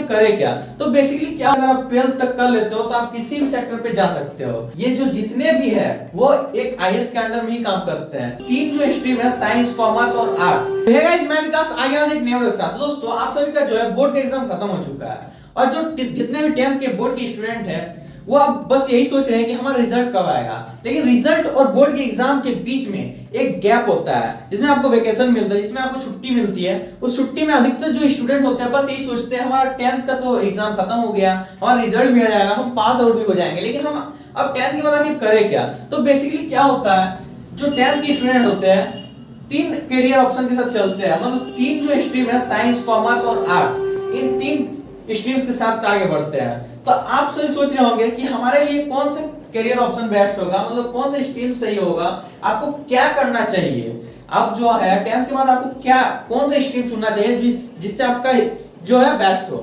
आगे करे क्या। तो बेसिकली क्या, अगर आप 12th तक कर लेते हो तो आप किसी भी सेक्टर पे जा सकते हो। ये जो जितने भी है वो एक आईएएस के अंडर में ही काम करते हैं। तीन जो स्ट्रीम है, साइंस, कॉमर्स और आर्ट्स। हे गाइस, मैं विकास आ गया हूं एक नए वीडियो के साथ। दोस्तों आप सभी का जो है बोर्ड का एग्जाम खत्म हो चुका है और जो जितने भी 10th के बोर्ड के स्टूडेंट हैं वो अब बस यही सोच रहे हैं कि हमारा रिजल्ट कब आएगा। लेकिन रिजल्ट और बोर्ड के एग्जाम के बीच में एक गैप होता है जिसमें आपको वेकेशन मिलता है, जिसमें आपको छुट्टी मिलती है। उस छुट्टी में अधिकतर जो स्टूडेंट होते हैं बस यही सोचते हैं हमारा 10th का तो एग्जाम खत्म हो गया, हमारा रिजल्ट भी आ जाएगा, हम पास आउट भी हो जाएंगे, लेकिन हम अब 10th के बाद आगे करें क्या। तो बेसिकली क्या होता है, जो 10th के स्टूडेंट होते हैं तीन करियर ऑप्शन के साथ चलते हैं। मतलब तीन जो स्ट्रीम है, साइंस, कॉमर्स और आर्ट्स, इन तीन स्ट्रीम्स के साथ आगे बढ़ते हैं। तो आप सभी सोच रहे होंगे कि हमारे लिए कौन सा करियर ऑप्शन बेस्ट होगा, मतलब कौन सा स्ट्रीम सही होगा, आपको क्या करना चाहिए। अब जो है 10th के बाद आपको क्या कौन सा स्ट्रीम चुनना चाहिए जिससे आपका जो है बेस्ट हो।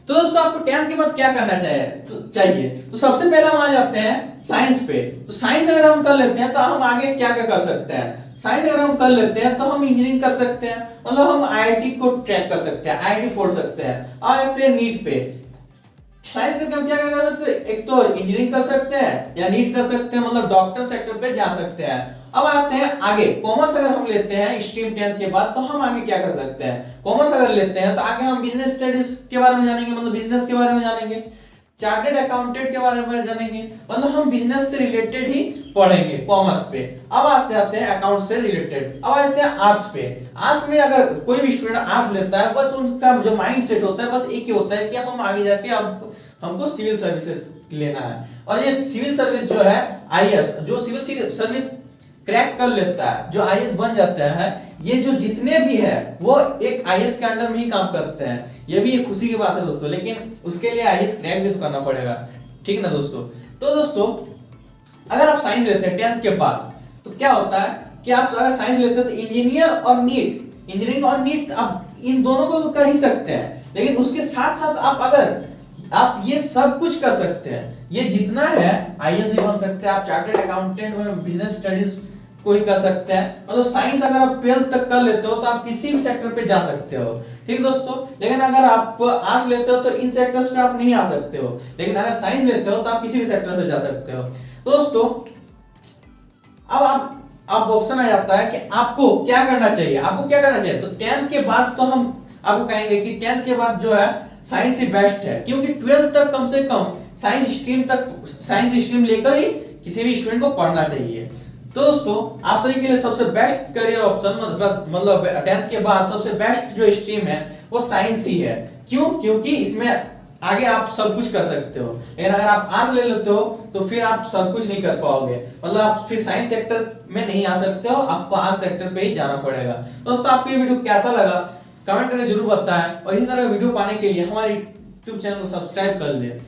तो दोस्तों आपको 10th के बाद क्या करना चाहिए तो सबसे पहले हम आ जाते हैं साइंस पे। तो साइंस अगर हम कर लेते हैं तो हम आगे क्या क्या कर सकते हैं। साइंस अगर हम कर लेते हैं तो हम इंजीनियरिंग कर सकते हैं, मतलब हम आईआईटी को ट्रैक कर सकते हैं, आईआईटी फोड़ सकते हैं। आ जाते हैं नीट पे। साइंस करके हम क्या क्या कर सकते हैं, एक तो इंजीनियरिंग कर सकते हैं या नीट कर सकते हैं, मतलब डॉक्टर सेक्टर पे जा सकते हैं। अब आते हैं आगे, कॉमर्स अगर हम लेते हैं स्ट्रीम 10th के बाद तो हम आगे क्या कर सकते हैं। कॉमर्स अगर लेते हैं तो आगे हम बिजनेस स्टडीज के बारे में जानेंगे, मतलब बिजनेस के बारे में जानेंगे, चार्टर्ड अकाउंटेंट के बारे में जानेंगे, मतलब हम बिजनेस से रिलेटेड ही पढ़ेंगे कॉमर्स पे। अब आ जाते हैं अकाउंट से रिलेटेड। अब आते हैं आर्ट्स पे। आर्ट्स में अगर कोई भी स्टूडेंट आर्ट्स लेता है बस उनका जो माइंड सेट होता है बस एक ही होता है कि हम आगे जाके अब हमको सिविल सर्विसेज लेना है। और ये सिविल सर्विस जो है आईएएस, जो सिविल सर्विस क्रैक कर लेता है, जो आईएएस बन जाता है, ये जो जितने भी है वो एक आईएएस के अंडर में ही काम करते हैं। ये भी एक खुशी की बात है दोस्तों, लेकिन उसके लिए आईएएस क्रैक भी तो करना पड़ेगा, ठीक ना दोस्तों। तो दोस्तों अगर आप साइंस लेते हैं 10th के बाद तो क्या होता है कि आप अगर साइंस लेते हैं तो इंजीनियरिंग और नीट आप इन दोनों को तो कर ही सकते हैं, लेकिन उसके साथ साथ आप ये सब कुछ कर सकते हैं। ये जितना है आईएएस भी बन सकते हैं, आप चार्टर्ड अकाउंटेंट में बिजनेस स्टडीज को ही कर सकते हैं। मतलब साइंस अगर आप 12th तक कर लेते हो तो आप किसी भी सेक्टर पे जा सकते हो, ठीक दोस्तों। लेकिन अगर आप आर्ट्स लेते हो तो इन सेक्टर्स पे आप नहीं आ सकते हो, लेकिन अगर साइंस लेते हो तो आप किसी भी सेक्टर पे जा सकते हो। तो दोस्तों अब आप ऑप्शन आ जाता है कि आपको क्या करना चाहिए। तो 10th के बाद तो हम आपको कहेंगे कि 10th के बाद जो है साइंस ही बेस्ट है, क्योंकि 12th तक कम से कम साइंस स्ट्रीम लेकर ही किसी भी स्टूडेंट को पढ़ना चाहिए। तो दोस्तों आप सभी के लिए सबसे बेस्ट करियर ऑप्शन मतलब 10th के बाद सबसे बेस्ट जो स्ट्रीम है वो साइंस ही है। क्यों? क्योंकि इसमें आगे आप सब कुछ कर सकते हो, लेकिन अगर आप आर्ट्स ले लेते हो तो फिर आप सब कुछ नहीं कर पाओगे, मतलब आप फिर साइंस सेक्टर में नहीं आ सकते हो, आपको आर्ट्स सेक्टर पे ही जाना पड़ेगा। दोस्तों आपको ये वीडियो कैसा लगा कमेंट करके जरूर बताएं, और इसी तरह वीडियो पाने के लिए हमारे YouTube चैनल को सब्सक्राइब कर लें।